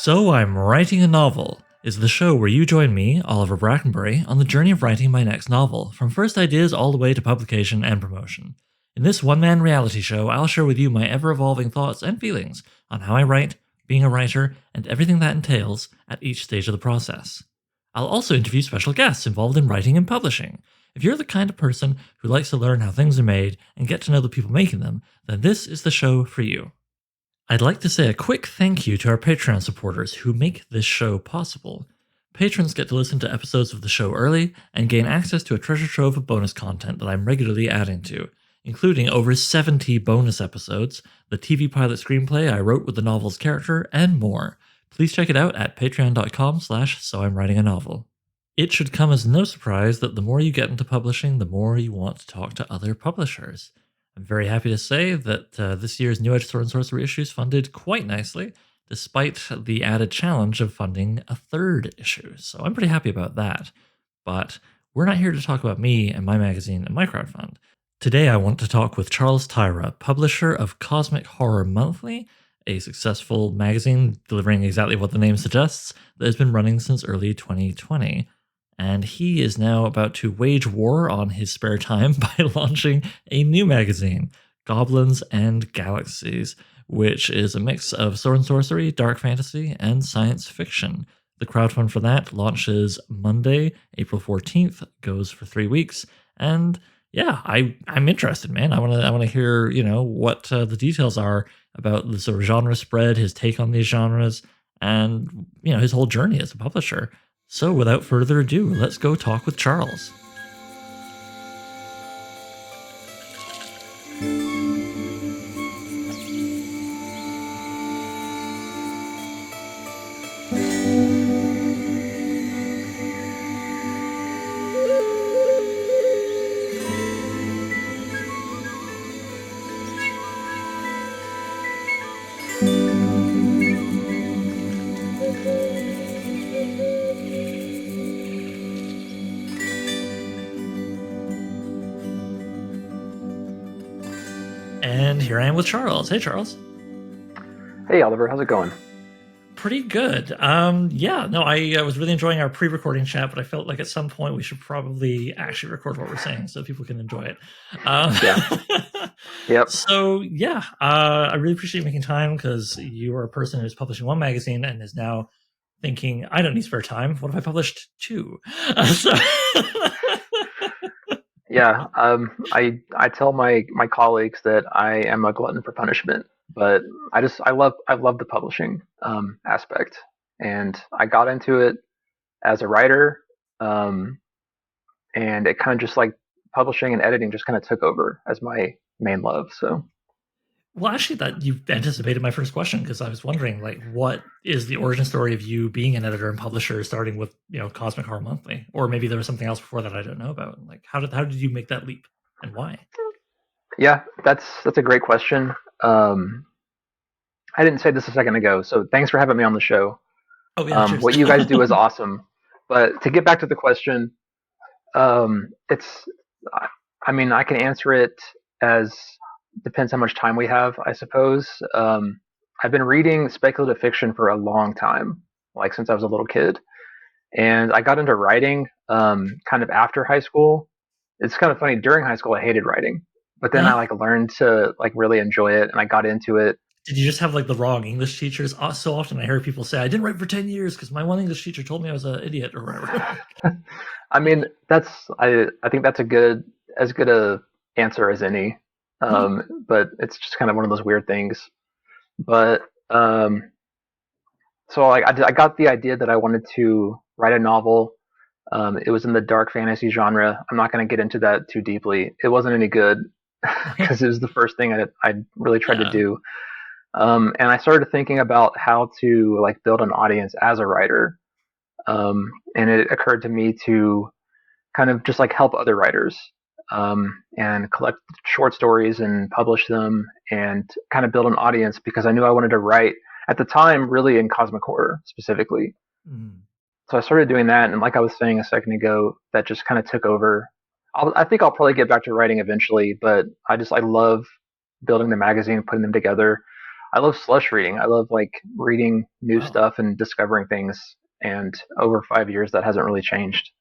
So I'm Writing a Novel is the show where you join me, Oliver Brackenbury, on the journey of writing my next novel, from first ideas all the way to publication and promotion. In this one-man reality show, I'll share with you my ever-evolving thoughts and feelings on how I write, being a writer, and everything that entails at each stage of the process. I'll also interview special guests involved in writing and publishing. If you're the kind of person who likes to learn how things are made and get to know the people making them, then this is the show for you. I'd like to say a quick thank you to our Patreon supporters who make this show possible. Patrons get to listen to episodes of the show early and gain access to a treasure trove of bonus content that I'm regularly adding to, including over 70 bonus episodes, the TV pilot screenplay I wrote with the novel's character, and more. Please check it out at patreon.com/soimwritinganovel. It should come as no surprise that the more you get into publishing, the more you want to talk to other publishers. I'm very happy to say that this year's New Age Sword and Sorcery issues funded quite nicely, despite the added challenge of funding a third issue. So I'm pretty happy about that. But we're not here to talk about me and my magazine and my crowdfund. Today I want to talk with Charles Tyra, publisher of Cosmic Horror Monthly, a successful magazine delivering exactly what the name suggests that has been running since early 2020. And he is now about to wage war on his spare time by launching a new magazine, Goblins and Galaxies, which is a mix of sword and sorcery, dark fantasy, and science fiction. The crowdfund for that launches Monday, April 14th, goes for 3 weeks, and yeah, I'm interested, man. I want to hear, what the details are about the sort of genre spread, his take on these genres, and his whole journey as a publisher. So without further ado, let's go talk with Charles. And here I am with Charles. Hey, Charles. Hey, Oliver. How's it going? Pretty good. I was really enjoying our pre-recording chat, but I felt like at some point we should probably actually record what we're saying so people can enjoy it. Yeah. Yep. So, I really appreciate you making time because you are a person who's publishing one magazine and is now thinking, I don't need spare time. What if I published two? Yeah. I tell my colleagues that I am a glutton for punishment, but I love the publishing aspect, and I got into it as a writer, and it kind of just like publishing and editing just kind of took over as my main love. So. Well, actually, that you've anticipated my first question because I was wondering, what is the origin story of you being an editor and publisher, starting with Cosmic Horror Monthly, or maybe there was something else before that I don't know about. Like, how did you make that leap, and why? Yeah, that's a great question. I didn't say this a second ago, so thanks for having me on the show. Oh yeah, what you guys do is awesome. But to get back to the question, I can answer it as depends how much time we have, I suppose. I've been reading speculative fiction for a long time, like since I was a little kid. And I got into writing kind of after high school. It's kind of funny, during high school I hated writing, but then I learned to really enjoy it, and I got into it. Did you just have the wrong English teachers? So often I hear people say, I didn't write for 10 years because my one English teacher told me I was an idiot or whatever. I mean, I think that's as good a answer as any. But it's just kind of one of those weird things. But so I got the idea that I wanted to write a novel. It was in the dark fantasy genre. I'm not going to get into that too deeply. It wasn't any good because it was the first thing I really tried to do. And I started thinking about how to build an audience as a writer. And it occurred to me to kind of just help other writers. And collect short stories and publish them and kind of build an audience, because I knew I wanted to write at the time really in cosmic horror specifically. So I started doing that, and like I was saying a second ago, that just kind of took over. I think I'll probably get back to writing eventually, but I love building the magazine, putting them together. I love slush reading. I love like reading new Wow. stuff and discovering things. And over 5 years, that hasn't really changed.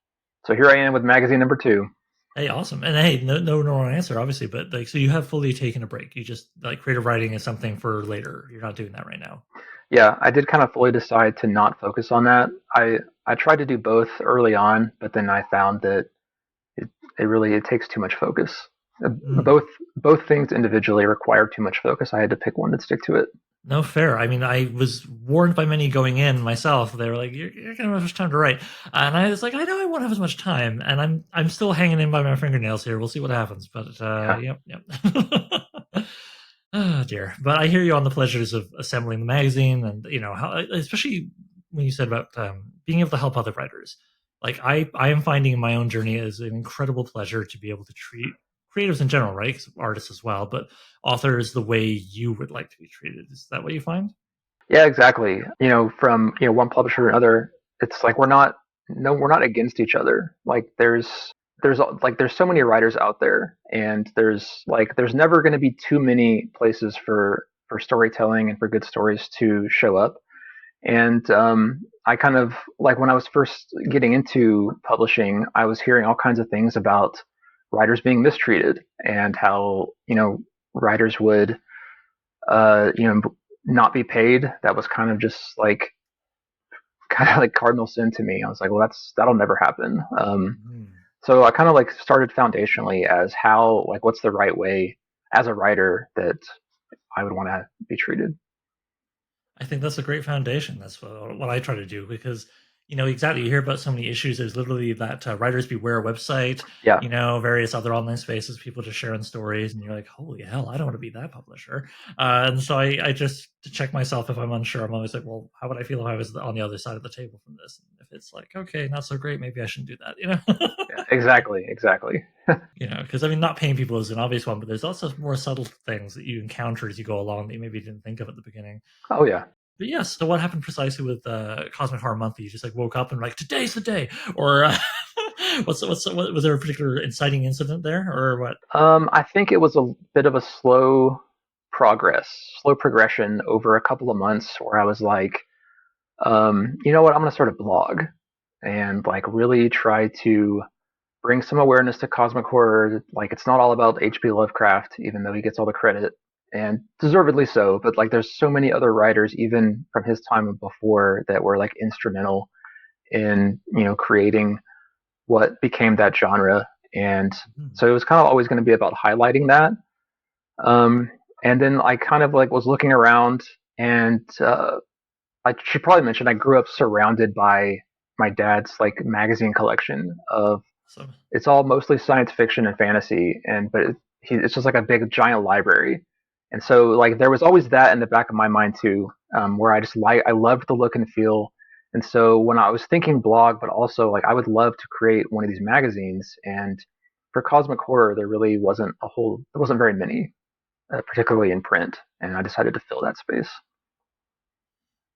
So here I am with magazine number two. Hey, awesome. And hey, no wrong answer, obviously, but like, so you have fully taken a break. You just like creative writing is something for later. You're not doing that right now. Yeah, I did kind of fully decide to not focus on that. I tried to do both early on, but then I found that it, it takes too much focus. Mm. Both things individually require too much focus. I had to pick one and stick to it. No, fair. I mean, I was warned by many going in myself. They were like, "You're gonna have much time to write," and I was like, "I know I won't have as much time," and I'm still hanging in by my fingernails here. We'll see what happens, but Yeah, yep. Oh dear. But I hear you on the pleasures of assembling the magazine, and you know how, especially when you said about being able to help other writers. Like I am finding in my own journey is an incredible pleasure to be able to treat creatives in general, right? 'Cause artists as well, but authors the way you would like to be treated. Is that what you find? yeah, exactly. From one publisher to another, it's like we're not no, we're not against each other. Like there's so many writers out there, and there's never going to be too many places for storytelling and for good stories to show up. And I kind of like when I was first getting into publishing, I was hearing all kinds of things about writers being mistreated and how writers would uh, you know not be paid. That was kind of just like kind of like cardinal sin to me. I was like, well, that'll never happen. Mm. So I kind of like started foundationally as how like what's the right way as a writer that I would want to be treated. I think that's a great foundation. That's what I try to do because, you know, exactly. You hear about so many issues. There's literally that Writers Beware website, Yeah, you know, various other online spaces, people just sharing stories, and you're like, holy hell, I don't want to be that publisher. And so I just to check myself if I'm unsure. I'm always like, well, how would I feel if I was on the other side of the table from this? And if it's like, okay, not so great, maybe I shouldn't do that, you know. yeah, exactly. You know, because I mean, not paying people is an obvious one, but there's also more subtle things that you encounter as you go along that you maybe didn't think of at the beginning. Oh yeah. But yes, so what happened precisely with Cosmic Horror Monthly? You just like woke up and like today's the day, or what was there a particular inciting incident there, or what? I think it was a bit of a slow progression over a couple of months where I was like, you know what, I'm gonna start a blog and like really try to bring some awareness to cosmic horror. Like it's not all about H.P. Lovecraft, even though he gets all the credit, and deservedly so. But like there's so many other writers, even from his time and before, that were like instrumental in creating what became that genre. And Hmm. so it was kind of always going to be about highlighting that. Um, and then I kind of like was looking around, and I should probably mention I grew up surrounded by my dad's like magazine collection of So it's all mostly science fiction and fantasy, and but it's just like a big giant library. And so like there was always that in the back of my mind too, where I loved the look and feel. And so when I was thinking blog, but also like I would love to create one of these magazines. And for cosmic horror, there wasn't very many, particularly in print. And I decided to fill that space.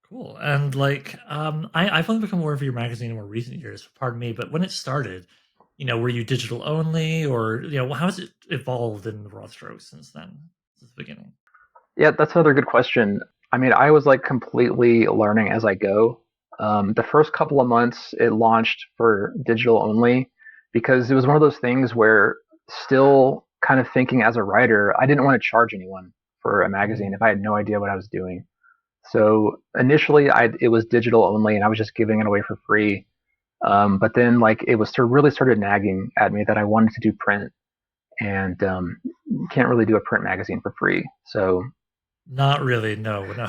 cool. And like, I've only become aware of your magazine in more recent years. Pardon me, but when it started, you know, were you digital only, or you know, how has it evolved in the broad strokes since then, since the beginning? Yeah, that's another good question. I mean, I was like completely learning as I go. The first couple of months, it launched for digital only because it was one of those things where, still kind of thinking as a writer, I didn't want to charge anyone for a magazine Mm. if I had no idea what I was doing. So initially, it was digital only, and I was just giving it away for free. But then, like, it was really started nagging at me that I wanted to do print, and you can't really do a print magazine for free. So Not really. No, no.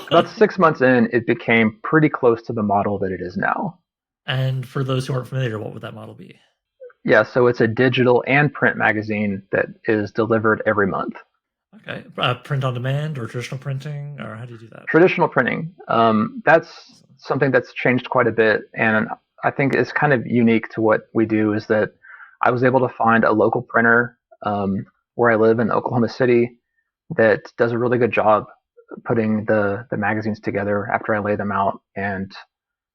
about 6 months in, it became pretty close to the model that it is now. And for those who aren't familiar, what would that model be? Yeah, so it's a digital and print magazine that is delivered every month. Okay, print on demand or traditional printing, or how do you do that? Traditional printing, that's Awesome. something that's changed quite a bit, and I think it's kind of unique to what we do is that I was able to find a local printer where I live in Oklahoma City that does a really good job putting the magazines together after I lay them out, and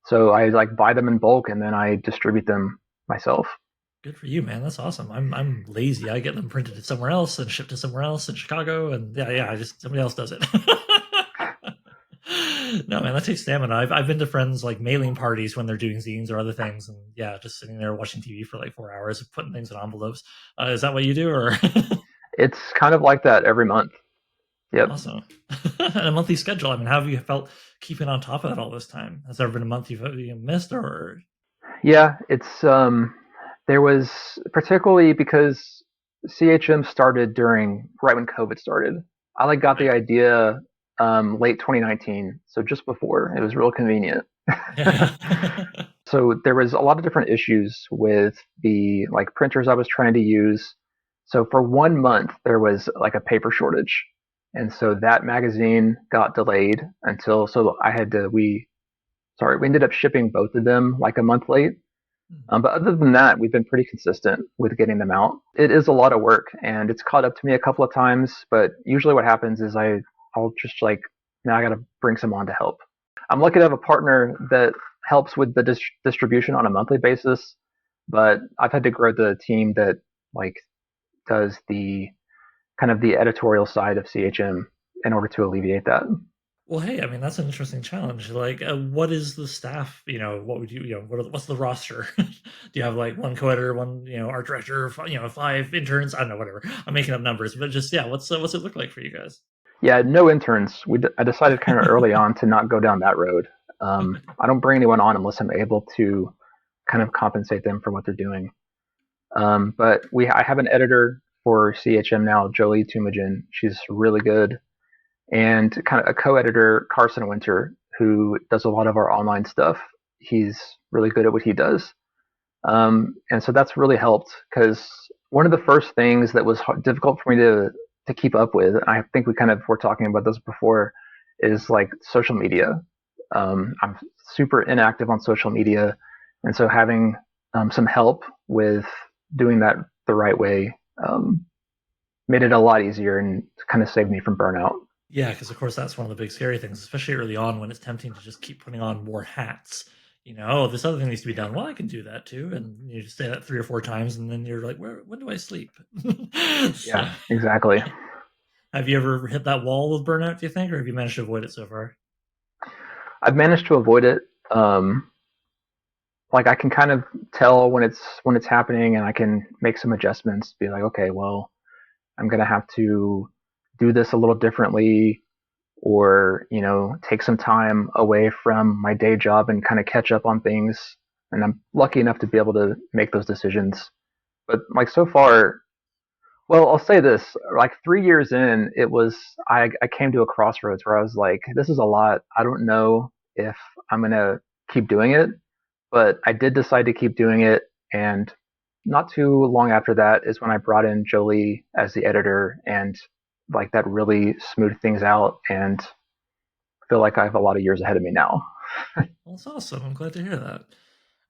so I like buy them in bulk and then I distribute them myself. Good for you, man. That's awesome. I'm lazy. I get them printed somewhere else and shipped to somewhere else in Chicago, and yeah, I just somebody else does it. No, man, that takes stamina. I've been to friends like mailing parties when they're doing zines or other things, and yeah, just sitting there watching TV for like 4 hours, putting things in envelopes. Is that what you do, or It's kind of like that every month. Yep. awesome? And a monthly schedule. I mean, how have you felt keeping on top of that all this time? Has there been a month you missed, or Yeah, it's there was particularly because CHM started during right when COVID started. I like got the right? idea late 2019, so just before. It was real convenient. Yeah. So there was a lot of different issues with the like printers I was trying to use. So for 1 month there was like a paper shortage. And so that magazine got delayed until so I had to we ended up shipping both of them like a month late. But other than that, we've been pretty consistent with getting them out. It is a lot of work, and it's caught up to me a couple of times. But usually, what happens is I'll just like now I got to bring someone on to help. I'm lucky to have a partner that helps with the distribution on a monthly basis. But I've had to grow the team that like does the kind of the editorial side of CHM in order to alleviate that. Well, hey, I mean that's an interesting challenge. Like, what is the staff? What would what's the roster? Do you have like one co-editor, one art director, five interns? I don't know, whatever. I'm making up numbers, but just yeah, what's it look like for you guys? Yeah, no interns. I decided kind of early on to not go down that road. I don't bring anyone on unless I'm able to kind of compensate them for what they're doing. But I have an editor for CHM now, Jolie Tumagen. She's really good, and kind of a co-editor, Carson Winter, who does a lot of our online stuff. He's really good at what he does, and so that's really helped because one of the first things that was difficult for me to keep up with, I think we kind of were talking about this before, is like social media. I'm super inactive on social media, and so having some help with doing that the right way made it a lot easier and kind of saved me from burnout. Yeah, because of course that's one of the big scary things, especially early on when it's tempting to just keep putting on more hats. Oh, this other thing needs to be done. Well, I can do that too, and you just say that 3 or 4 times, and then you're like, "Where? When do I sleep?" So, Yeah, exactly. have you ever hit that wall with burnout? Do you think, or have you managed to avoid it so far? I've managed to avoid it. Like I can kind of tell when it's happening, and I can make some adjustments. Be like, okay, well, I'm gonna have to do this a little differently, or take some time away from my day job and kind of catch up on things. And I'm lucky enough to be able to make those decisions. But like so far, well, I'll say this: like 3 years in, I came to a crossroads where I was like, this is a lot. I don't know if I'm gonna keep doing it, but I did decide to keep doing it. And not too long after that is when I brought in Jolie as the editor, and like that really smoothed things out. And I feel like I have a lot of years ahead of me now. Well, that's awesome. I'm glad to hear that.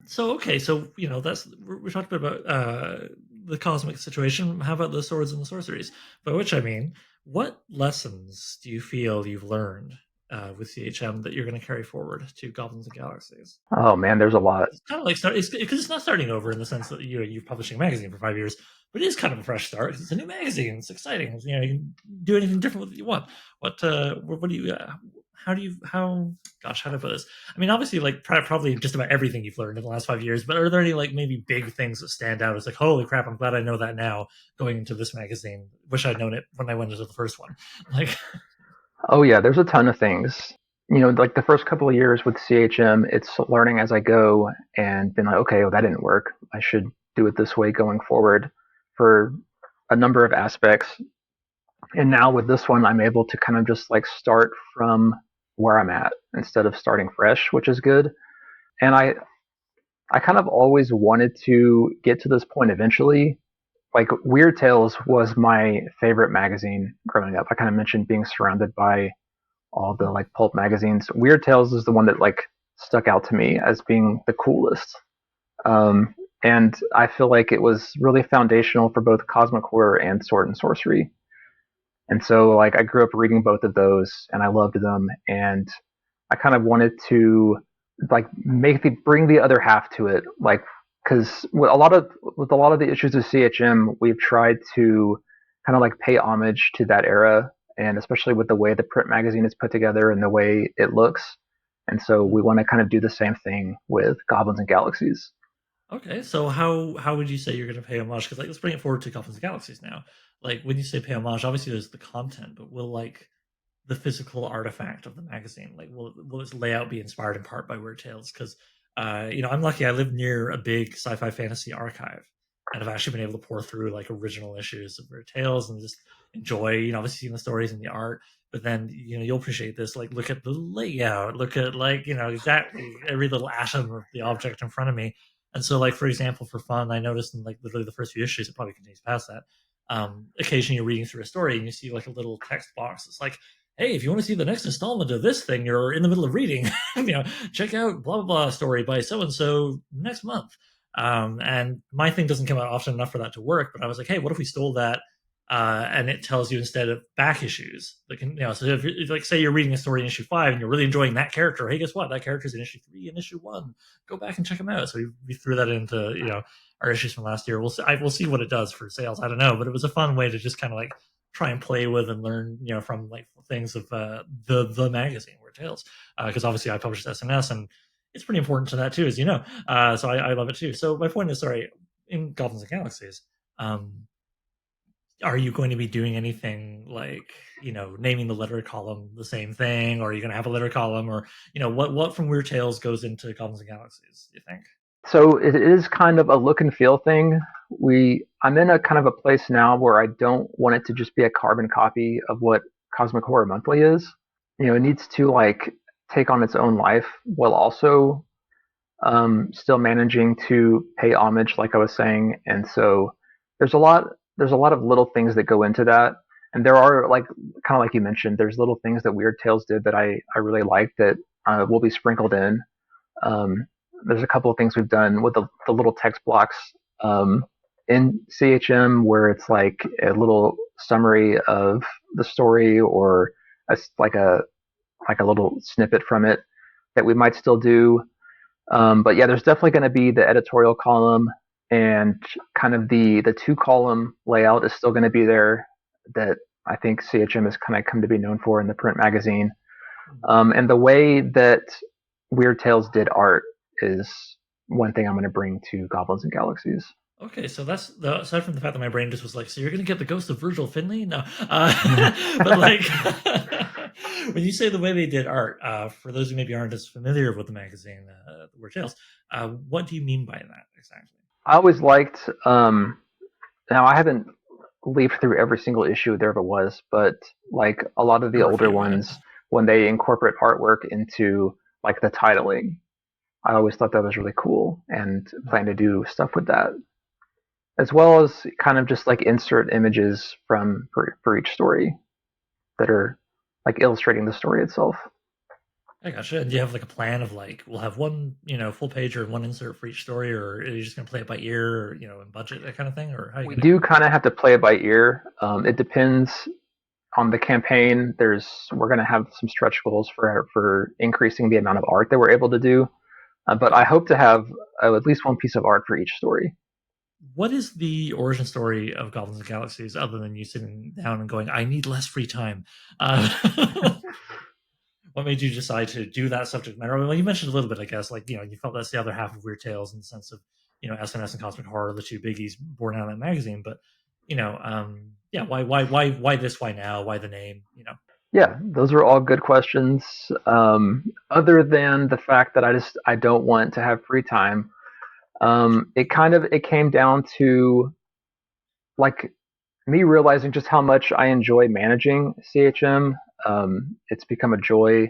So okay, so that's we talked a bit about the cosmic situation. How about the swords and the sorceries? By which I mean, what lessons do you feel you've learned with CHM that you're going to carry forward to Goblins and Galaxies? Oh man, there's a lot. It's kind of like because it's not starting over in the sense that you're publishing a magazine for 5 years, but it is kind of a fresh start. It's a new magazine. It's exciting. You can do anything different with what you want. What do you? How? Gosh, how do I put this? I mean, obviously, like probably just about everything you've learned in the last 5 years. But are there any like maybe big things that stand out? It's like, holy crap! I'm glad I know that now. Going into this magazine, wish I'd known it when I went into the first one. Like, Oh yeah, there's a ton of things. Like the first couple of years with CHM, it's learning as I go and being like, okay, well, that didn't work. I should do it this way going forward for a number of aspects. And now with this one, I'm able to kind of just like start from where I'm at instead of starting fresh, which is good. And I kind of always wanted to get to this point eventually. Like Weird Tales was my favorite magazine growing up. I kind of mentioned being surrounded by all the like pulp magazines. Weird Tales is the one that like stuck out to me as being the coolest. And I feel like it was really foundational for both cosmic horror and sword and sorcery. And so like I grew up reading both of those and I loved them, and I kind of wanted to like bring the other half to it, like because with a lot of the issues of CHM, we've tried to kind of like pay homage to that era and especially with the way the print magazine is put together and the way it looks. And so we want to kind of do the same thing with Goblins and Galaxies. Okay, so how would you say you're going to pay homage? Because like, let's bring it forward to Goblins and Galaxies now. Like, when you say pay homage, obviously there's the content, but will like the physical artifact of the magazine, like will its layout be inspired in part by Weird Tales? Because I'm lucky. I live near a big sci-fi fantasy archive, and I've actually been able to pour through like original issues of Weird Tales and just enjoy, obviously seeing the stories and the art. But then you'll appreciate this. Like, look at the layout. Look at like exactly every little atom of the object in front of me. And so, like for example, for fun, I noticed in like literally the first few issues, it probably continues past that. Occasionally, you're reading through a story and you see like a little text box. It's like, hey, if you want to see the next installment of this thing you're in the middle of reading, check out blah blah blah story by so and so next month. And my thing doesn't come out often enough for that to work. But I was like, hey, what if we stole that? And it tells you instead of back issues. Like, so if like say you're reading a story in issue 5 and you're really enjoying that character, hey, guess what? That character's in issue 3 and issue 1. Go back and check them out. So we threw that into our issues from last year. We'll see what it does for sales. I don't know, but it was a fun way to just kind of like try and play with and learn, from like things of the magazine Weird Tales, because obviously I published SNS and it's pretty important to that too, as you know. So I love it too. So my point is, sorry, in Goblins and Galaxies, are you going to be doing anything like naming the letter column the same thing, or are you going to have a letter column, or what from Weird Tales goes into Goblins and Galaxies, you think? So it is kind of a look and feel thing. I'm in a kind of a place now where I don't want it to just be a carbon copy of what Cosmic Horror Monthly is. It needs to like take on its own life while also still managing to pay homage, like I was saying. And so there's a lot there's a lot of little things that go into that. And there are like kind of like you mentioned, there's little things that Weird Tales did that I really like that will be sprinkled in. Um, there's a couple of things we've done with the little text blocks in CHM where it's like a little summary of the story or like a little snippet from it that we might still do. But yeah, there's definitely going to be the editorial column, and kind of the 2 column layout is still going to be there that I think CHM has kind of come to be known for in the print magazine. And the way that Weird Tales did art is one thing I'm going to bring to Goblins and Galaxies. Okay, so that's aside from the fact that my brain just was like, so you're gonna get the ghost of Virgil Finley? No, but like when you say the way they did art, for those who maybe aren't as familiar with the magazine, Weird Tales, what do you mean by that exactly? I always liked. Now I haven't leafed through every single issue there ever was, but like a lot of the There are a older few, yeah. ones, when they incorporate artwork into like the titling, I always thought that was really cool and plan to do stuff with that, as well as kind of just like insert images for each story that are like illustrating the story itself. I gotcha. And do you have like a plan of like we'll have one, full page or one insert for each story, or are you just gonna play it by ear, or and budget that kind of thing, or how are you We gonna do do it? kind of have to play it by ear. It depends on the campaign. We're going to have some stretch goals for increasing the amount of art that we're able to do. But Okay. I hope to have at least one piece of art for each story. What is the origin story of Goblins and Galaxies, other than you sitting down and going, "I need less free time"? What made you decide to do that subject matter? Well, you mentioned a little bit, I guess, like you felt that's the other half of Weird Tales in the sense of SNS and Cosmic Horror, the two biggies born out of that magazine. But yeah, why this? Why now? Why the name? Yeah, those are all good questions. Other than the fact that I don't want to have free time, it came down to like me realizing just how much I enjoy managing CHM. It's become a joy,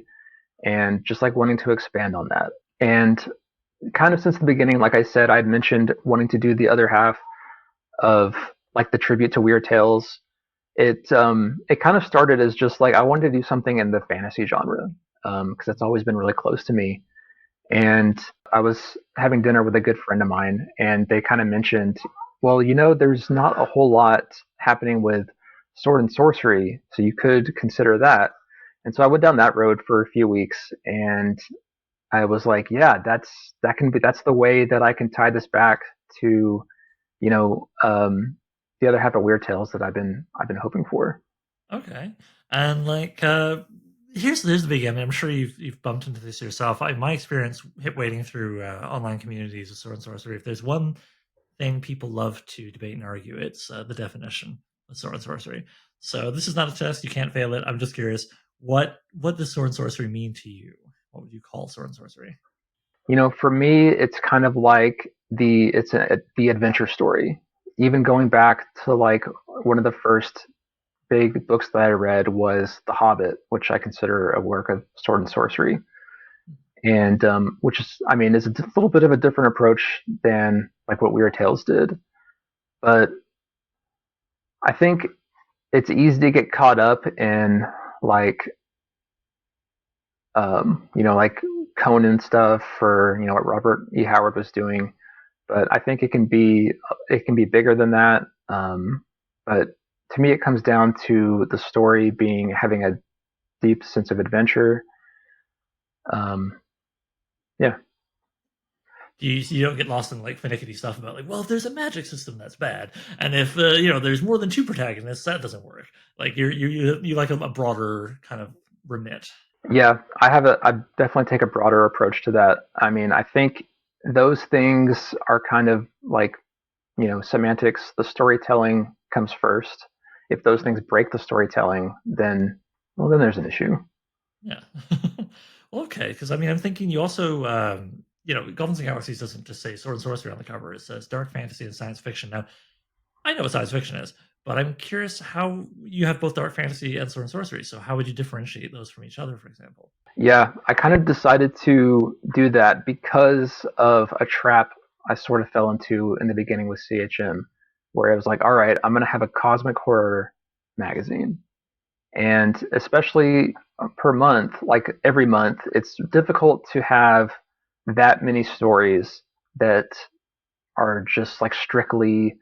and just like wanting to expand on that. And kind of since the beginning, like I said, I'd mentioned wanting to do the other half of like the tribute to Weird Tales. It kind of started as just like I wanted to do something in the fantasy genre because that's always been really close to me. And I was having dinner with a good friend of mine, and they kind of mentioned, well, there's not a whole lot happening with sword and sorcery, so you could consider that. And so I went down that road for a few weeks, and I was like, yeah, that's the way that I can tie this back to, you know, um, the other half of Weird Tales that I've been hoping for. Okay. And like here's the big. I mean, I'm sure you've bumped into this yourself. My experience hit wading through online communities of sword and sorcery. If there's one thing people love to debate and argue, it's the definition of sword and sorcery. So this is not a test; you can't fail it. I'm just curious, what does sword and sorcery mean to you? What would you call sword and sorcery? For me, it's kind of like the adventure story. Even going back to like one of the first big books that I read was The Hobbit, which I consider a work of sword and sorcery, and which is, I mean, is a little bit of a different approach than like what Weird Tales did. But I think it's easy to get caught up in like like Conan stuff for what Robert E. Howard was doing, but I think it can be bigger than that. But to me, it comes down to the story being having a deep sense of adventure. Um, yeah, You don't get lost in like finicky stuff about like, well, if there's a magic system, that's bad, and if there's more than two protagonists, that doesn't work. Like you like a broader kind of remit. yeah, I definitely take a broader approach to that. I mean, I think those things are kind of like semantics. The storytelling comes first. If those things break the storytelling, then well, then there's an issue. Yeah. Well, okay, because I mean, I'm thinking you also, Goblins and Galaxies doesn't just say sword and sorcery on the cover. It says dark fantasy and science fiction. Now, I know what science fiction is, but I'm curious how you have both dark fantasy and sword and sorcery. So how would you differentiate those from each other, for example? Yeah, I kind of decided to do that because of a trap I sort of fell into in the beginning with CHM, where I was like, all right, I'm going to have a cosmic horror magazine. And especially per month, like every month, it's difficult to have that many stories that are just like strictly,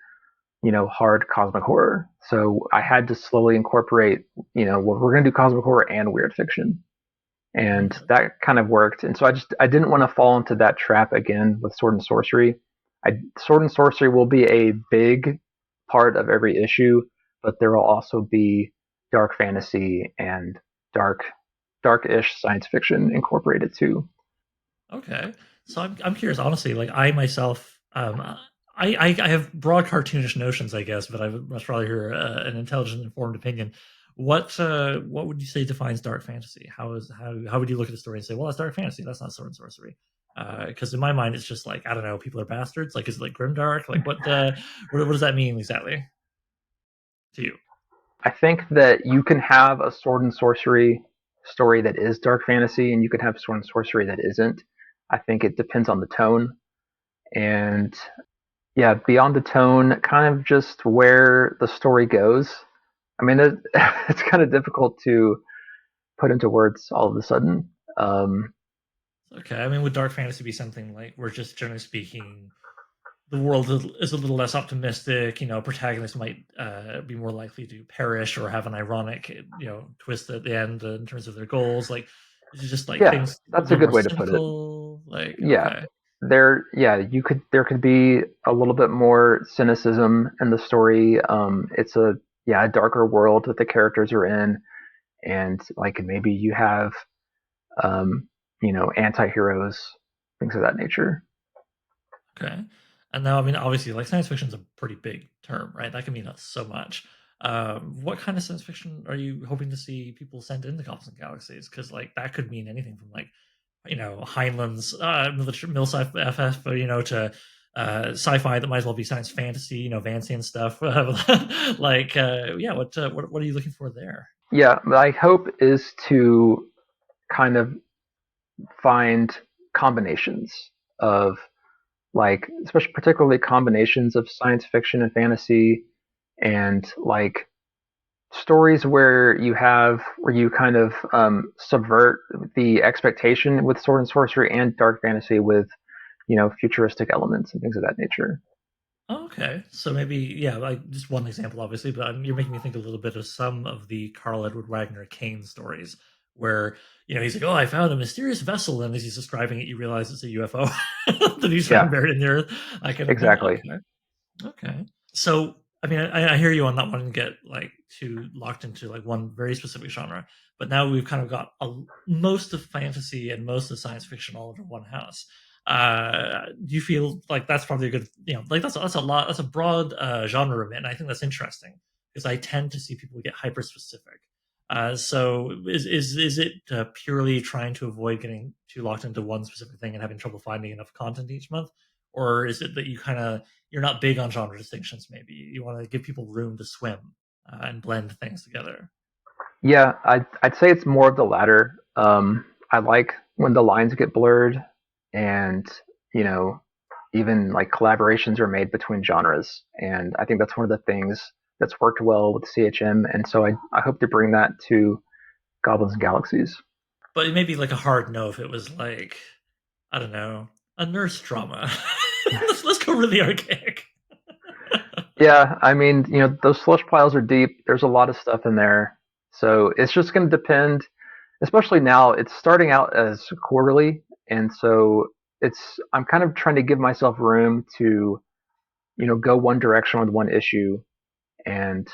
hard cosmic horror. So I had to slowly incorporate, well, we're going to do cosmic horror and weird fiction, and Okay. that kind of worked. And so I didn't want to fall into that trap again with Sword and Sorcery. Sword and Sorcery will be a big part of every issue, but there will also be dark fantasy and dark dark-ish science fiction incorporated too. Okay. So I'm curious, honestly. Like I myself, I have broad cartoonish notions, I guess, but I would much rather hear an intelligent, informed opinion. What would you say defines dark fantasy? How would you look at a story and say, well, that's dark fantasy. That's not sword and sorcery. Because in my mind, it's just like I don't know, people are bastards. Like, is it like grimdark? Like, what does that mean exactly to you? I think that you can have a Sword and Sorcery story that is dark fantasy, and you can have Sword and Sorcery that isn't. I think it depends on the tone, and yeah, beyond the tone, kind of just where the story goes. I mean, it's kind of difficult to put into words all of a sudden. Okay, I mean, would dark fantasy be something like we're just generally speaking the world is a little less optimistic. Protagonists might be more likely to perish or have an ironic, twist at the end in terms of their goals. Like, is it just like Yeah, things a that's a little good more way to put it. cynical? Like, Yeah, okay, there could be a little bit more cynicism in the story. It's a darker world that the characters are in, and like maybe you have um, anti-heroes, things of that nature. okay. And now, I mean, obviously, like science fiction is a pretty big term, right? That can mean so much. What kind of science fiction are you hoping to see people send in the Goblins and Galaxies? Because like that could mean anything from like Heinlein's military FF, to sci-fi that might as well be science fantasy, Vancian stuff. Yeah, what are you looking for there? Yeah, my hope is to kind of find combinations of like, especially particularly combinations of science fiction and fantasy, and like stories where you kind of subvert the expectation with sword and sorcery, and dark fantasy with futuristic elements and things of that nature. Oh, okay, so maybe yeah, like just one example, obviously, but you're making me think a little bit of some of the Carl Edward Wagner Kane stories, where he's like, "Oh, I found a mysterious vessel," and as he's describing it, you realize it's a UFO that he's found Yeah, buried in the earth, that kind of thing. exactly. Okay, okay. So I mean, I hear you on not wanting to get like too locked into like one very specific genre, but now we've kind of got most of fantasy and most of science fiction all under one house. Do you feel like that's probably a good, like that's a lot, that's a broad genre remit, and I think that's interesting because I tend to see people get hyper specific. So is it purely trying to avoid getting too locked into one specific thing and having trouble finding enough content each month, or is it that you're not big on genre distinctions? Maybe you want to give people room to swim and blend things together. Yeah, I'd say it's more of the latter. I like when the lines get blurred, and you know, even like collaborations are made between genres, and I think that's one of the things that's worked well with CHM, and so I hope to bring that to Goblins and Galaxies. But it may be like a hard no if it was like, I don't know, a nurse drama. Let's go really archaic. Yeah, I mean, those slush piles are deep. There's a lot of stuff in there, so it's just going to depend. Especially now, it's starting out as quarterly, and so I'm kind of trying to give myself room to go one direction with one issue, and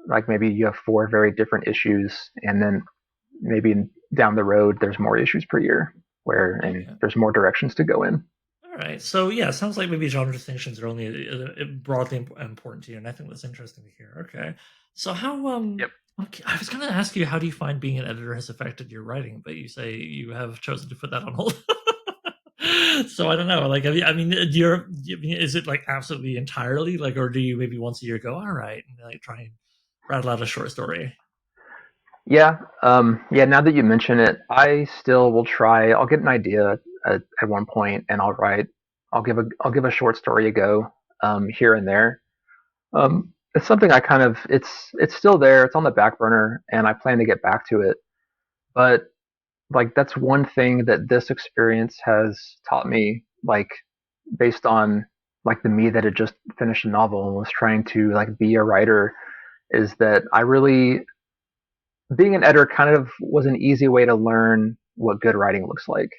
like maybe you have four very different issues, and then maybe down the road there's more issues per year where and Okay. there's more directions to go in. All right. So yeah, it sounds like maybe genre distinctions are only broadly important to you, and I think that's interesting to hear. Okay. So how Yep. okay, I was going to ask you, how do you find being an editor has affected your writing, but you say you have chosen to put that on hold. So I don't know. Like, I mean, is it like absolutely entirely like, or do you maybe once a year go, all right, and like try and rattle out a short story? Yeah. Now that you mention it, I still will try. I'll get an idea at one point, and I'll write. I'll give a short story a go here and there. It's something I kind of it's still there. It's on the back burner, and I plan to get back to it. But like that's one thing that this experience has taught me. Like based on like the me that had just finished a novel and was trying to like be a writer, is that I really being an editor kind of was an easy way to learn what good writing looks like.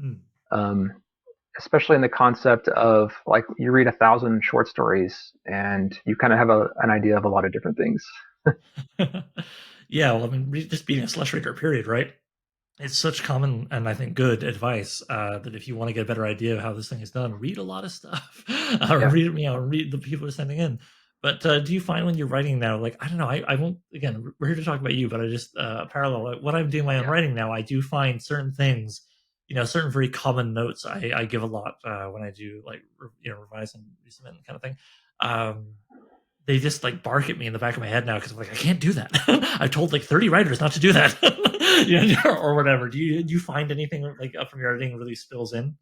Hmm. Um, Especially in the concept of like you read 1,000 short stories and you kind of have an idea of a lot of different things. Yeah, well, I mean, just being a slush reader, period, right? It's such common and I think good advice that if you want to get a better idea of how this thing is done, read a lot of stuff. Yeah. Read the people who are sending in. But do you find when you're writing now, like, I don't know, I won't, again, we're here to talk about you, but I just, parallel, like, when I'm doing my own Yeah. writing now, I do find certain things, certain very common notes I give a lot when I do like, revise and resubmit kind of thing. Um, they just like bark at me in the back of my head now because I'm like, I can't do that. I've told like 30 writers not to do that, or whatever. Do you find anything like up from your editing really spills in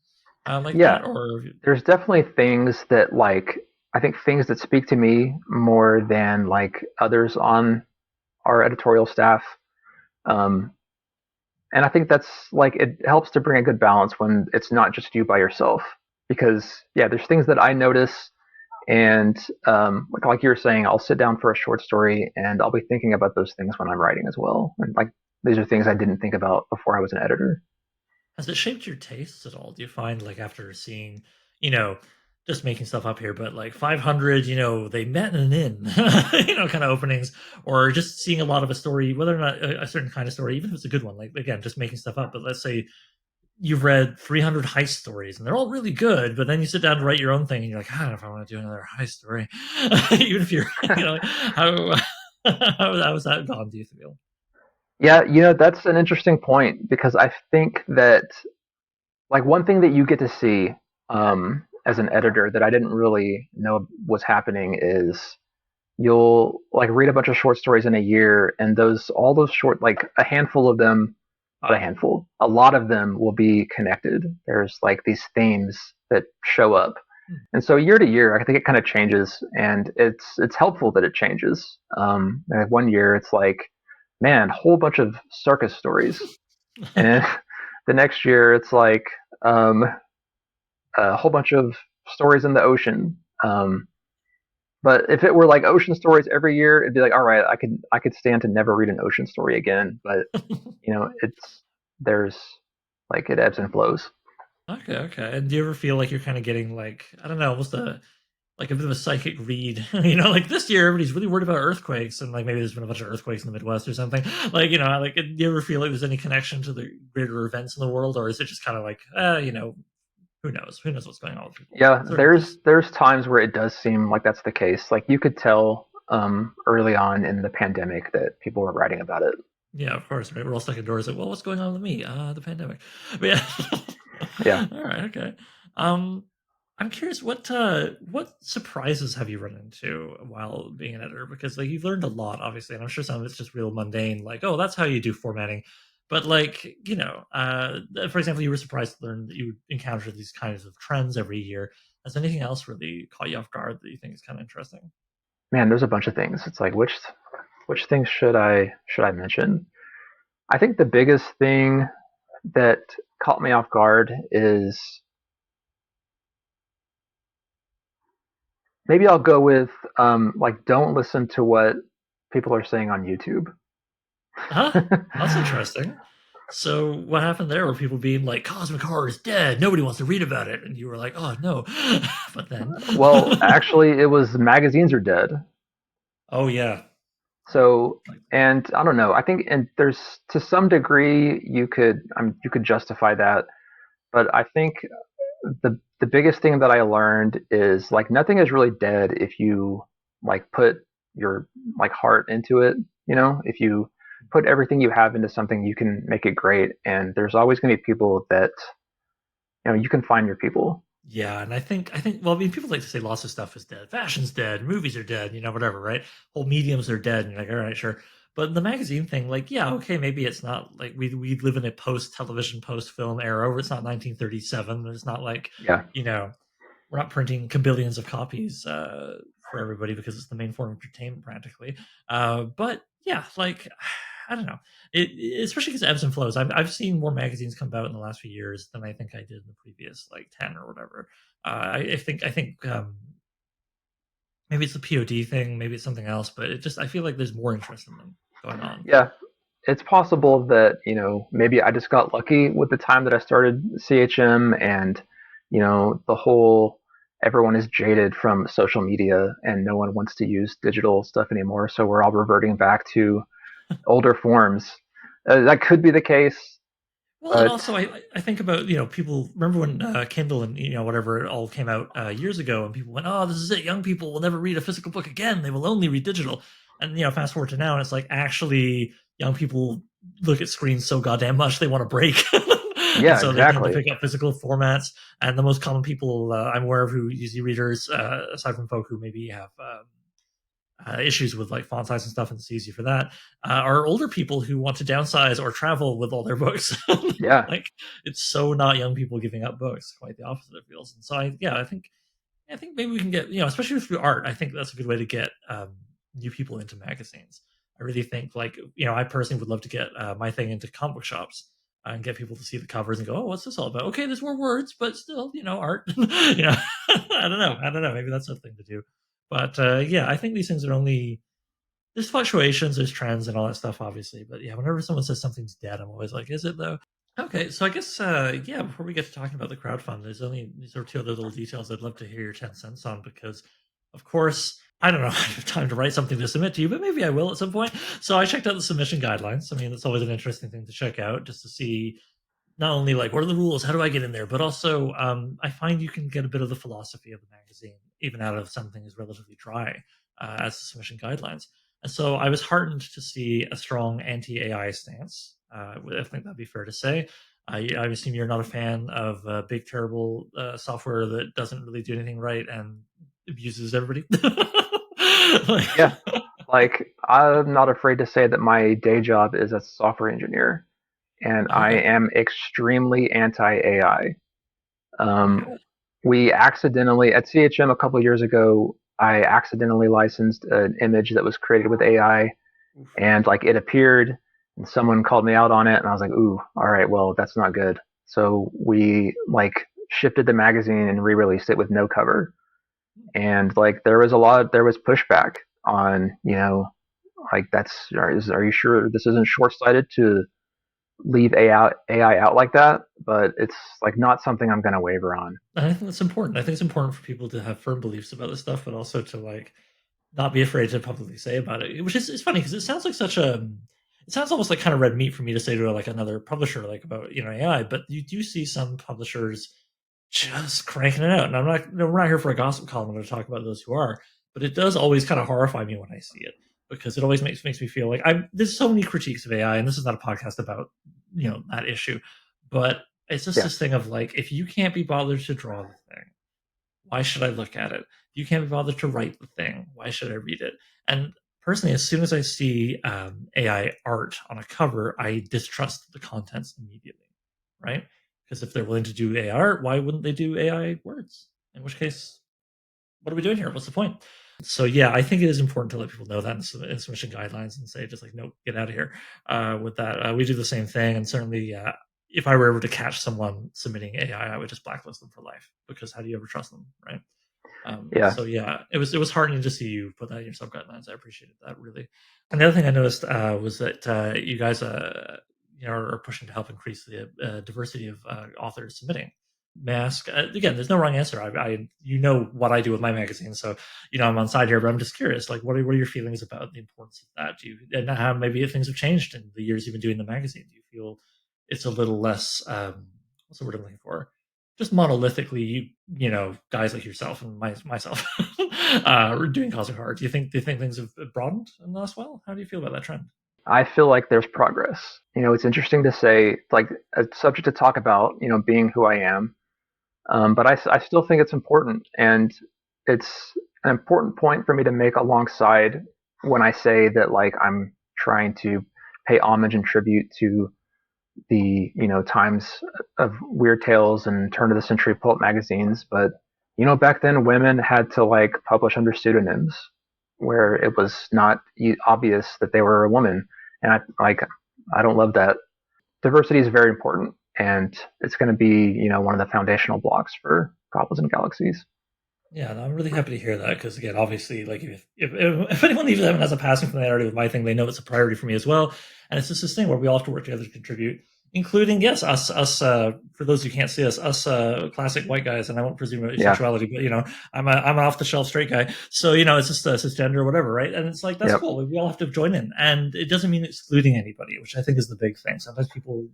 like Yeah. that, or There's definitely things that like I think things that speak to me more than like others on our editorial staff. Um, and I think that's like it helps to bring a good balance when it's not just you by yourself. Because yeah, there's things that I notice, and like you were saying, I'll sit down for a short story and I'll be thinking about those things when I'm writing as well. And like these are things I didn't think about before I was an editor. has it shaped your tastes at all? Do you find like after seeing, you know, just making stuff up here, but like 500, they met in an inn, kind of openings, or just seeing a lot of a story, whether or not a certain kind of story, even if it's a good one, like again, just making stuff up. But let's say you've read 300 heist stories and they're all really good, but then you sit down to write your own thing and you're like, I don't know if I want to do another heist story. Even if you're, how, how's that gone, do you feel? Yeah, that's an interesting point because I think that like one thing that you get to see as an editor that I didn't really know was happening is you'll like read a bunch of short stories in a year, and those all those short like a handful of them, not a handful, a lot of them will be connected. There's like these themes that show up, Hmm. and so year to year, I think it kind of changes, and it's helpful that it changes. And one year it's like, man, whole bunch of circus stories, and the next year it's like um, a whole bunch of stories in the ocean. But if it were like ocean stories every year, it'd be like, all right, I could stand to never read an ocean story again. But it's there's like it ebbs and flows. Okay, okay. And do you ever feel like you're kind of getting like, I don't know, almost like a bit of a psychic read. You know, like this year everybody's really worried about earthquakes, and like maybe there's been a bunch of earthquakes in the Midwest or something. Like, you know, like do you ever feel like there's any connection to the greater events in the world, or is it just kind of like, you know, who knows? Who knows what's going on with people? Yeah, Is there any peace? there's times where it does seem like that's the case. Like you could tell early on in the pandemic that people were writing about it. Yeah, of course, right? We're all stuck indoors. Like, well, what's going on with me? The pandemic. But yeah. Yeah. All right, okay. I'm curious, what surprises have you run into while being an editor? Because like you've learned a lot, obviously, and I'm sure some of it's just real mundane, like, oh, that's how you do formatting. But like, you know, for example, you were surprised to learn that you encounter these kinds of trends every year. Has anything else really caught you off guard that you think is kind of interesting? Man, there's a bunch of things. It's like which things should I mention? I think the biggest thing that caught me off guard is maybe I'll go with like don't listen to what people are saying on YouTube. Huh? That's interesting. So what happened there? Were people being like, "Cosmic horror is dead. Nobody wants to read about it," and you were like, "Oh no!" But then, Well, actually, it was magazines are dead. oh yeah, So, like, and I don't know. I think, and there's to some degree you could justify that, but I think the biggest thing that I learned is like nothing is really dead if you like put your like heart into it. You know, if you put everything you have into something, you can make it great. And there's always going to be people that you can find your people. yeah, and I think well, I mean, people like to say lots of stuff is dead. Fashion's dead, movies are dead, you know, whatever, right? Whole mediums are dead, and you're like, all right, sure. But the magazine thing, like, yeah, okay, maybe it's not like we live in a post television, post film era where it's not 1937. It's not like, Yeah, you know, we're not printing kabillions of copies for everybody because it's the main form of entertainment practically. But yeah, like I don't know, especially because it ebbs and flows. I've seen more magazines come out in the last few years than I think I did in the previous like 10 or whatever. I think maybe it's the POD thing, maybe it's something else, but it just I feel like there's more interest in them going on. yeah. It's possible that maybe I just got lucky with the time that I started CHM, and the whole everyone is jaded from social media and no one wants to use digital stuff anymore, so we're all reverting back to older forms. That could be the case, Well, and but also I think about people remember when Kindle and whatever it all came out years ago, and people went, "Oh, this is it. Young people will never read a physical book again. They will only read digital." And fast forward to now, and it's like actually young people look at screens so goddamn much they want to break, and yeah, so they tend to exactly. pick up physical formats. And the most common people I'm aware of who use e-readers, aside from folk who maybe have issues with like font size and stuff, and it's easy for that. Are older people who want to downsize or travel with all their books. Yeah, Like it's so not young people giving up books. Quite the opposite it feels. And so I think maybe we can get especially through art. I think that's a good way to get new people into magazines. I really think like I personally would love to get my thing into comic book shops and get people to see the covers and go, oh, what's this all about? Okay, there's more words, but still, art. I don't know. Maybe that's a thing to do. But yeah, I think these things are only there's fluctuations, there's trends and all that stuff, obviously. But yeah, whenever someone says something's dead, I'm always like, is it though? Okay, so I guess yeah, before we get to talking about the crowdfund, there's only these are two other little details I'd love to hear your 10 cents on because of course I don't know I have time to write something to submit to you, but maybe I will at some point. So I checked out the submission guidelines. I mean, it's always an interesting thing to check out just to see not only like what are the rules, how do I get in there, but also I find you can get a bit of the philosophy of the magazine even out of something as relatively dry as the submission guidelines. And so I was heartened to see a strong anti-AI stance. I think that'd be fair to say. I assume you're not a fan of big, terrible software that doesn't really do anything right and abuses everybody. Like, yeah. Like I'm not afraid to say that my day job is as a software engineer, and I okay, am extremely anti AI. Um, okay. we accidentally at CHM a couple of years ago, I accidentally licensed an image that was created with AI, Oof. and like it appeared, and someone called me out on it, and I was like, "Ooh, all right, well that's not good." So we like shifted the magazine and re-released it with no cover, and like there was pushback on like are you sure this isn't short-sighted to leave AI out like that, but it's like not something I'm going to waver on. And I think that's important. I think it's important for people to have firm beliefs about this stuff, but also to like not be afraid to publicly say about it. Which is it's funny because it sounds like such a it sounds almost like kind of red meat for me to say to like another publisher like about AI, but you do see some publishers just cranking it out. And I'm not we're not here for a gossip column to talk about those who are, but it does always kind of horrify me when I see it because it always makes me feel like I'm there's so many critiques of AI, and this is not a podcast about that issue, but it's just Yeah, this thing of like if you can't be bothered to draw the thing, why should I look at it? You can't be bothered to write the thing. Why should I read it? And personally, as soon as I see AI art on a cover, I distrust the contents immediately, right? Because if they're willing to do AI art, why wouldn't they do AI words? In which case, what are we doing here? What's the point? So yeah, I think it is important to let people know that in submission guidelines and say just like, no, get out of here with that. We do the same thing, and certainly, if I were ever to catch someone submitting AI, I would just blacklist them for life because how do you ever trust them, right? yeah, So yeah, it was heartening to see you put that in your sub guidelines. I appreciated that really. And the other thing I noticed was that you guys are pushing to help increase the diversity of authors submitting. May I ask again? There's no wrong answer. I what I do with my magazine, so I'm on side here, but I'm just curious. Like, what are your feelings about the importance of that? Do you and how maybe things have changed in the years you've been doing the magazine? Do you feel it's a little less? What's the word I'm looking for? Just monolithically, guys like yourself and myself doing cosmic horror. Do you think things have broadened in the last while? How do you feel about that trend? I feel like there's progress. It's interesting to say, like, a subject to talk about, being who I am. But I still think it's important, and it's an important point for me to make alongside when I say that, like, I'm trying to pay homage and tribute to the times of weird tales and turn of the century pulp magazines. But back then women had to like publish under pseudonyms where it was not obvious that they were a woman, and I don't love that. Diversity is very important, and it's going to be one of the foundational blocks for Goblins and Galaxies. Yeah, no, I'm really happy to hear that because again, obviously, like if anyone even has a passing familiarity with my thing, they know it's a priority for me as well. And it's just this thing where we all have to work together to contribute, including yes, us. For those who can't see us, classic white guys, and I won't presume Yeah. sexuality, but I'm an off the shelf straight guy, so it's just cisgender or whatever, right? And it's like that's Yep. cool. We all have to join in, and it doesn't mean excluding anybody, which I think is the big thing. Sometimes people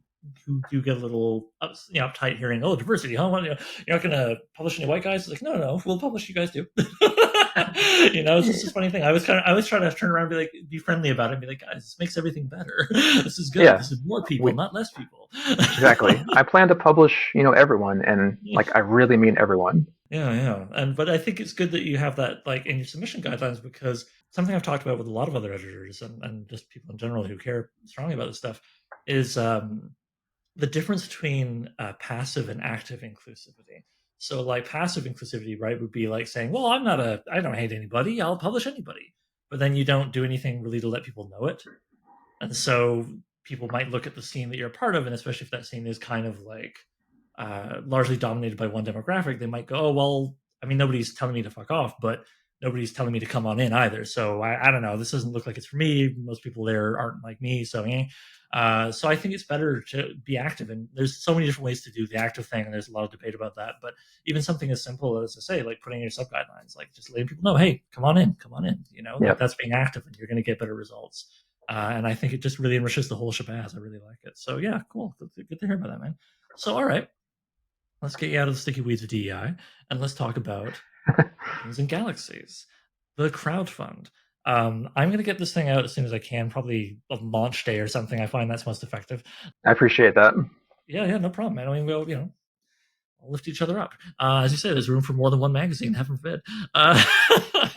who do get a little uptight hearing, oh, diversity, huh? Well, you're not going to publish any white guys? It's like, no, we'll publish you guys too. It's just this funny thing. I always try to turn around and be friendly about it and be like, guys, this makes everything better. This is good. Yeah. This is more people, We not less people. exactly. I plan to publish everyone, and like I really mean everyone. Yeah. But I think it's good that you have that like in your submission guidelines because something I've talked about with a lot of other editors and just people in general who care strongly about this stuff is the difference between passive and active inclusivity. So, like passive inclusivity, right, would be like saying, "Well, I don't hate anybody. I'll publish anybody," but then you don't do anything really to let people know it, and so people might look at the scene that you're a part of, and especially if that scene is kind of like largely dominated by one demographic, they might go, "Oh, well, I mean, nobody's telling me to fuck off, but nobody's telling me to come on in either. So I don't know. This doesn't look like it's for me. Most people there aren't like me. So, so I think it's better to be active. And there's so many different ways to do the active thing. And there's a lot of debate about that. But even something as simple as I say, like putting in your sub guidelines, like just letting people know, hey, come on in, like Yep. that's being active and you're going to get better results. And I think it just really enriches the whole shabazz. I really like it. So yeah, cool. Good to hear about that, man. So, all right, let's get you out of the sticky weeds of DEI and let's talk about Goblins and Galaxies, the crowdfund. I'm going to get this thing out as soon as I can, probably on launch day or something. I find that's most effective. I appreciate that. Yeah, no problem, man. I mean, we'll lift each other up. As you say, there's room for more than one magazine, heaven forbid. Can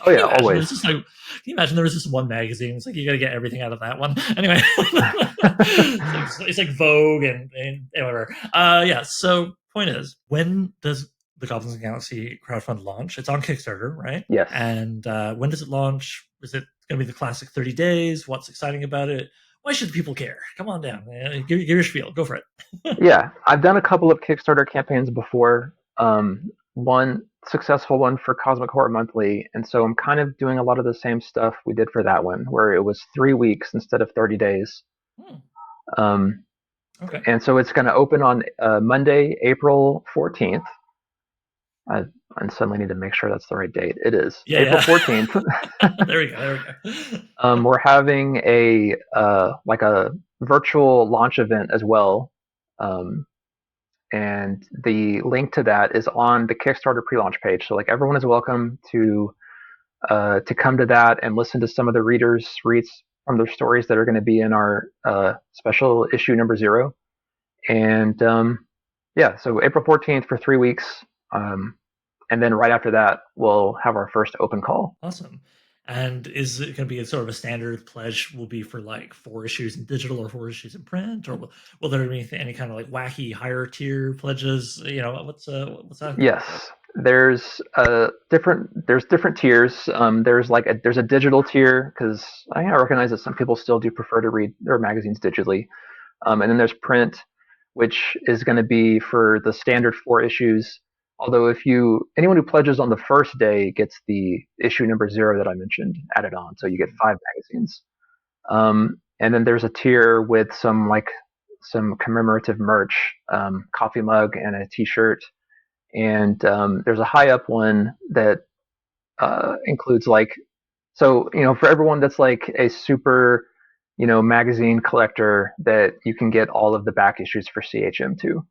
Oh yeah, you imagine? always. Can you imagine there was just one magazine? It's like you got to get everything out of that one. Anyway, it's like Vogue and whatever. Yeah. So point is, when does the Goblins and Galaxy crowdfund launch? It's on Kickstarter, right? Yes. And when does it launch? Is it going to be the classic 30 days? What's exciting about it? Why should people care? Come on down. Give your spiel. Go for it. Yeah, I've done a couple of Kickstarter campaigns before. One successful one for Cosmic Horror Monthly, and so I'm kind of doing a lot of the same stuff we did for that one, where it was 3 weeks instead of 30 days. Hmm. Um, Okay. And so it's going to open on Monday, April 14th. I suddenly need to make sure that's the right date. It is Yeah, April yeah. 14th. There we go. There we go. We're having a like a virtual launch event as well, um, and the link to that is on the Kickstarter pre-launch page. So like everyone is welcome to come to that and listen to some of the readers reads from their stories that are going to be in our special issue number 0. And yeah, so April 14th for 3 weeks. Um, and then right after that, we'll have our first open call. Awesome. And is it going to be a sort of a standard pledge will be for like 4 issues in digital or 4 issues in print, or will there be any kind of like wacky higher tier pledges? What's that? Yes, there's different tiers. There's a digital tier because I recognize that some people still do prefer to read their magazines digitally. And then there's print, which is going to be for the standard 4 issues. Although anyone who pledges on the first day gets the issue number 0 that I mentioned added on, so you get 5 magazines. And then there's a tier with some commemorative merch, coffee mug and a T-shirt. And there's a high up one that includes for everyone that's like a super magazine collector, that you can get all of the back issues for CHM2.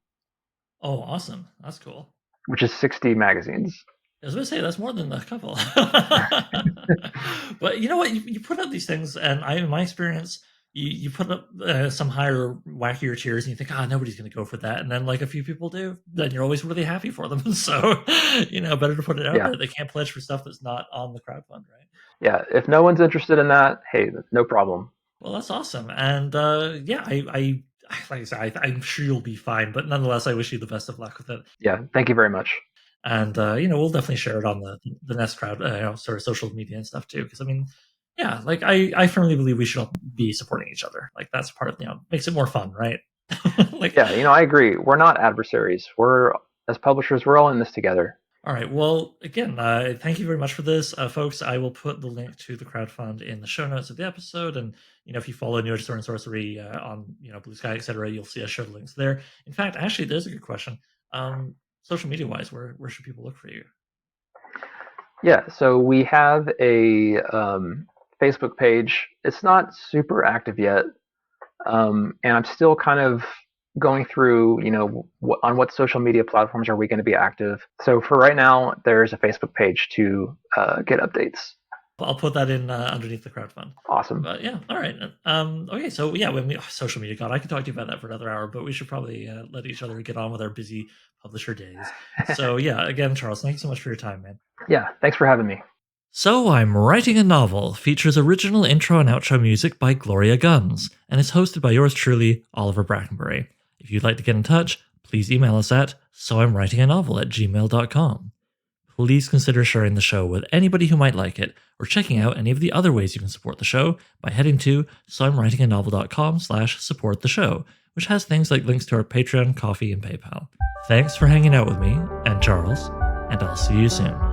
Oh, awesome. That's cool. Which is 60 magazines. I was going to say that's more than a couple. But you know what? You put up these things, and in my experience, you put up some higher, wackier tiers, and you think, nobody's going to go for that. And then, like, a few people do, then you're always really happy for them. So, better to put it out there. They can't pledge for stuff that's not on the crowdfund, right? Yeah. If no one's interested in that, hey, no problem. Well, that's awesome. And I like I said, I'm sure you'll be fine. But nonetheless, I wish you the best of luck with it. Yeah. Thank you very much. And we'll definitely share it on the Nest crowd, sort of social media and stuff too. Because I mean, yeah, like I firmly believe we should all be supporting each other. Like that's part of makes it more fun, right? Like, yeah, I agree. We're not adversaries. As publishers, we're all in this together. All right. Well, again, thank you very much for this, folks. I will put the link to the crowdfund in the show notes of the episode, and if you follow New Age Sword and Sorcery on Blue Sky, etc., you'll see us show the links there. In fact, actually, there's a good question. Social media wise, where should people look for you? Yeah, so we have a Facebook page. It's not super active yet, and I'm still kind of going through, on what social media platforms are we going to be active. So for right now, there's a Facebook page to get updates. I'll put that in underneath the crowdfund. Awesome. But yeah, all right. Okay, so yeah, social media, God, I could talk to you about that for another hour, but we should probably let each other get on with our busy publisher days. So yeah, again, Charles, thank you so much for your time, man. Yeah, thanks for having me. So I'm Writing a Novel features original intro and outro music by Gloria Guns, and is hosted by yours truly, Oliver Brackenbury. If you'd like to get in touch, please email us at soimwritinganovel@gmail.com. Please consider sharing the show with anybody who might like it, or checking out any of the other ways you can support the show by heading to soimwritinganovel.com/support the show, which has things like links to our Patreon, Coffee, and PayPal. Thanks for hanging out with me and Charles, and I'll see you soon.